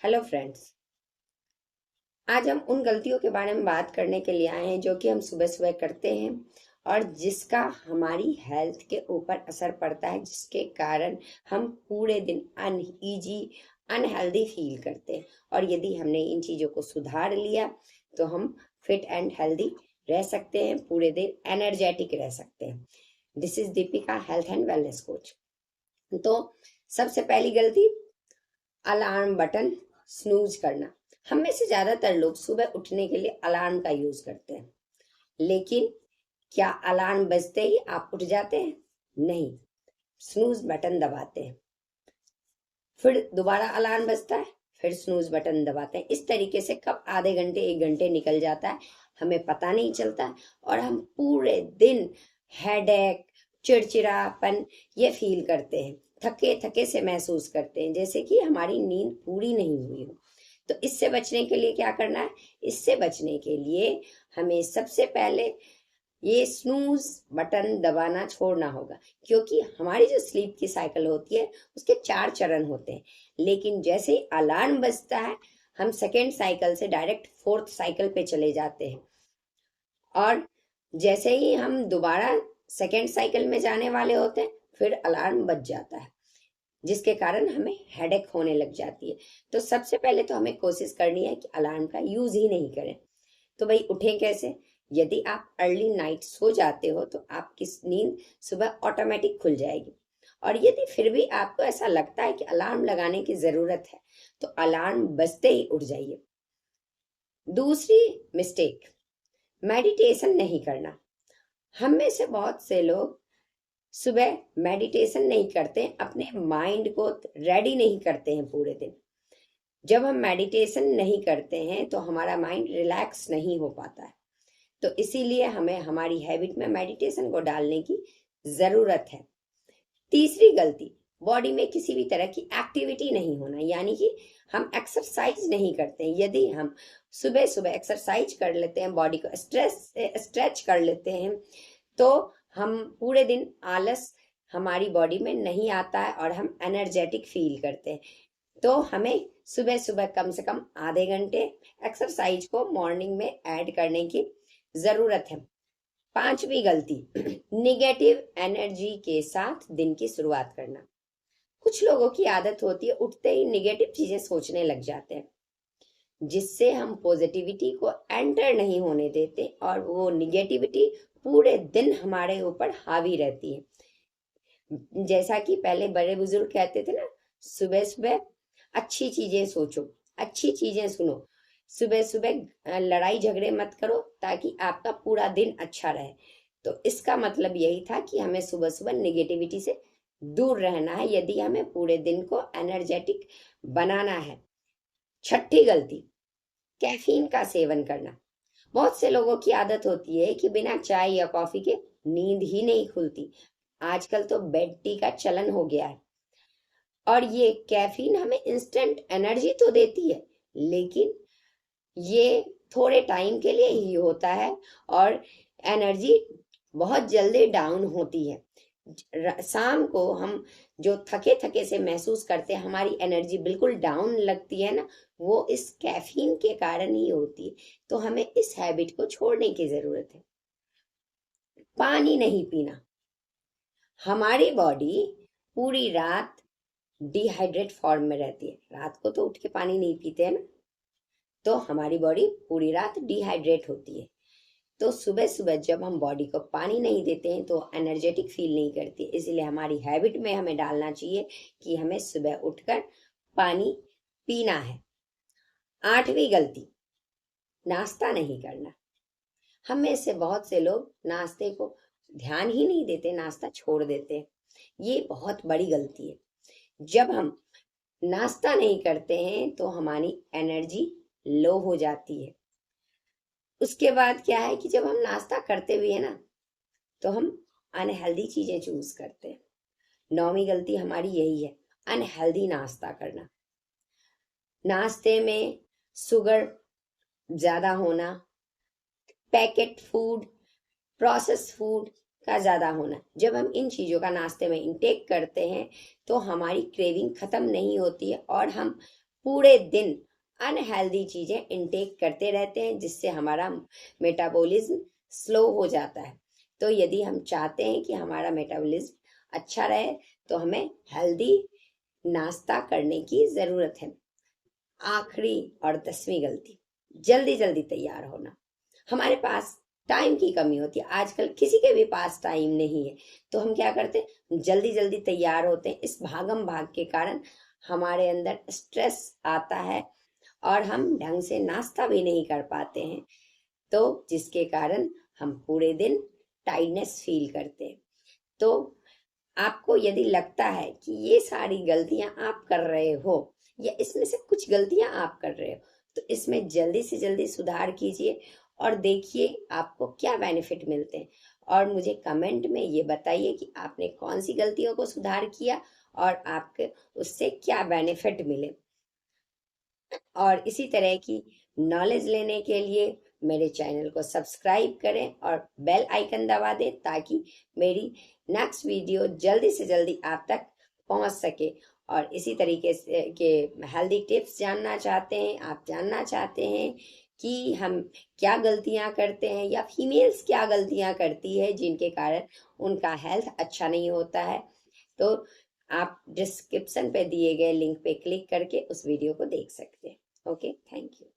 Hello friends. आज हम उन गलतियों के बारे में बात करने के लिए आए हैं जो कि हम सुबह सुबह करते हैं और जिसका हमारी हेल्थ के ऊपर असर पड़ता है, जिसके कारण हम पूरे दिन अनईजी अनहेल्दी फील करते हैं। और यदि हमने इन चीज़ों को सुधार लिया तो हम फिट एंड हेल्दी रह सकते हैं, पूरे दिन एनर्जेटिक रह सकते हैं। This is Deepika, health and wellness coach. तो सबसे पहली गलती, अलार्म बटन स्नूज करना। हम में से ज्यादातर लोग सुबह उठने के लिए अलार्म का यूज करते हैं, लेकिन क्या अलार्म बजते ही आप उठ जाते हैं? नहीं, स्नूज बटन दबाते हैं, फिर दोबारा अलार्म बजता है, फिर स्नूज बटन दबाते हैं। इस तरीके से कब आधे घंटे एक घंटे निकल जाता है हमें पता नहीं चलता, और हम पूरे दिन हेडेक, चिड़चिड़ापन ये फील करते हैं, थके थके से महसूस करते हैं, जैसे कि हमारी नींद पूरी नहीं हुई हो। तो इससे बचने के लिए क्या करना है? इससे बचने के लिए हमें सबसे पहले ये स्नूज बटन दबाना छोड़ना होगा, क्योंकि हमारी जो स्लीप की साइकिल होती है उसके 4 चरण होते हैं। लेकिन जैसे ही अलार्म बजता है हम सेकेंड साइकिल से डायरेक्ट फोर्थ साइकिल पे चले जाते हैं, और जैसे ही हम दोबारा सेकेंड साइकिल में जाने वाले होते हैं फिर अलार्म बज जाता है, जिसके कारण हमें हेडेक होने लग जाती है। तो सबसे पहले तो हमें कोशिश करनी है कि अलार्म का यूज ही नहीं करें। तो भाई उठें कैसे? यदि आप अर्ली नाइट सो जाते हो तो आपकी नींद सुबह ऑटोमेटिक खुल जाएगी। और यदि फिर भी आपको ऐसा लगता है कि अलार्म लगाने की जरूरत है तो अलार्म बजते ही उठ जाइए। दूसरी मिस्टेक, मेडिटेशन नहीं करना। हम में से बहुत से लोग सुबह मेडिटेशन नहीं करते, अपने माइंड को रेडी नहीं करते हैं पूरे दिन। जब हम मेडिटेशन नहीं करते हैं तो हमारा माइंड रिलैक्स नहीं हो पाता है। तो इसीलिए हमें हमारी हैबिट में मेडिटेशन को डालने की जरूरत है। तीसरी गलती, बॉडी में किसी भी तरह की एक्टिविटी नहीं होना, यानी कि हम एक्सरसाइज नहीं करते हैं। यदि हम सुबह सुबह एक्सरसाइज कर लेते हैं, बॉडी को स्ट्रेच कर लेते हैं, तो हम पूरे दिन आलस हमारी बॉडी में नहीं आता है और हम एनर्जेटिक फील करते हैं। तो हमें सुबह सुबह कम से कम आधे घंटे एक्सरसाइज को मॉर्निंग में ऐड करने की जरूरत है। पांचवी गलती, निगेटिव एनर्जी के साथ दिन की शुरुआत करना। कुछ लोगों की आदत होती है उठते ही निगेटिव चीजें सोचने लग जाते हैं, जिससे हम पॉजिटिविटी को एंटर नहीं होने देते और वो निगेटिविटी पूरे दिन हमारे ऊपर हावी रहती है। जैसा कि पहले बड़े बुजुर्ग कहते थे ना, सुबह सुबह अच्छी चीजें सोचो, अच्छी चीजें सुनो, सुबह सुबह लड़ाई झगड़े मत करो ताकि आपका पूरा दिन अच्छा रहे। तो इसका मतलब यही था कि हमें सुबह सुबह निगेटिविटी से दूर रहना है यदि हमें पूरे दिन को एनर्जेटिक बनाना है। छठी गलती, कैफीन का सेवन करना। बहुत से लोगों की आदत होती है कि बिना चाय या कॉफी के नींद ही नहीं खुलती। आजकल तो बेड टी का चलन हो गया है, और ये कैफीन हमें इंस्टेंट एनर्जी तो देती है, लेकिन ये थोड़े टाइम के लिए ही होता है और एनर्जी बहुत जल्दी डाउन होती है। शाम को हम जो थके थके से महसूस करते हैं, हमारी एनर्जी बिल्कुल डाउन लगती है ना, वो इस कैफीन के कारण ही होती है। तो हमें इस हैबिट को छोड़ने की जरूरत है। पानी नहीं पीना। हमारी बॉडी पूरी रात डिहाइड्रेट फॉर्म में रहती है। रात को तो उठ के पानी नहीं पीते हैं ना, तो हमारी बॉडी पूरी रात डिहाइड्रेट होती है। तो सुबह सुबह जब हम बॉडी को पानी नहीं देते हैं तो एनर्जेटिक फील नहीं करती। इसलिए हमारी हैबिट में हमें डालना चाहिए कि हमें सुबह उठकर पानी पीना है। आठवीं गलती, नाश्ता नहीं करना। हम में से बहुत से लोग नाश्ते को ध्यान ही नहीं देते, नाश्ता छोड़ देते हैं। ये बहुत बड़ी गलती है। जब हम नाश्ता नहीं करते हैं तो हमारी एनर्जी लो हो जाती है। उसके बाद क्या है कि जब हम नाश्ता करते भी है ना तो हम अनहेल्दी चीजें चूज करते हैं। नौवीं गलती हमारी यही है, अनहेल्दी नाश्ता करना। नाश्ते में शुगर ज्यादा होना, पैकेट फूड, प्रोसेस फूड का ज्यादा होना। जब हम इन चीजों का नाश्ते में इंटेक करते हैं तो हमारी क्रेविंग खत्म नहीं होती है और हम पूरे दिन अनहेल्दी चीजें इनटेक करते रहते हैं, जिससे हमारा मेटाबॉलिज्म स्लो हो जाता है। तो यदि हम चाहते हैं कि हमारा मेटाबॉलिज्म अच्छा रहे तो हमें हेल्दी नाश्ता करने की जरूरत है। आखिरी और 10वीं गलती, जल्दी जल्दी तैयार होना। हमारे पास टाइम की कमी होती है, आजकल किसी के भी पास टाइम नहीं है, तो हम क्या करते हैं, जल्दी जल्दी तैयार होते हैं। इस भागम भाग के कारण हमारे अंदर स्ट्रेस आता है और हम ढंग से नाश्ता भी नहीं कर पाते हैं, तो जिसके कारण हम पूरे दिन टाइडनेस फील करते हैं। तो आपको यदि लगता है कि ये सारी गलतियां आप कर रहे हो या इसमें से कुछ गलतियां आप कर रहे हो, तो इसमें जल्दी से जल्दी सुधार कीजिए और देखिए आपको क्या बेनिफिट मिलते हैं। और मुझे कमेंट में ये बताइए कि आपने कौन सी गलतियों को सुधार किया और आपके उससे क्या बेनिफिट मिले। और इसी तरह की नॉलेज लेने के लिए मेरे चैनल को सब्सक्राइब करें और बेल आइकन दबा दें, ताकि मेरी नेक्स्ट वीडियो जल्दी से जल्दी आप तक पहुंच सके। और इसी तरीके से के हेल्दी टिप्स जानना चाहते हैं, आप जानना चाहते हैं कि हम क्या गलतियां करते हैं या फीमेल्स क्या गलतियां करती है जिनके कारण उनका हेल्थ अच्छा नहीं होता है, तो आप डिस्क्रिप्शन पे दिए गए लिंक पे क्लिक करके उस वीडियो को देख सकते हैं। Okay, thank you.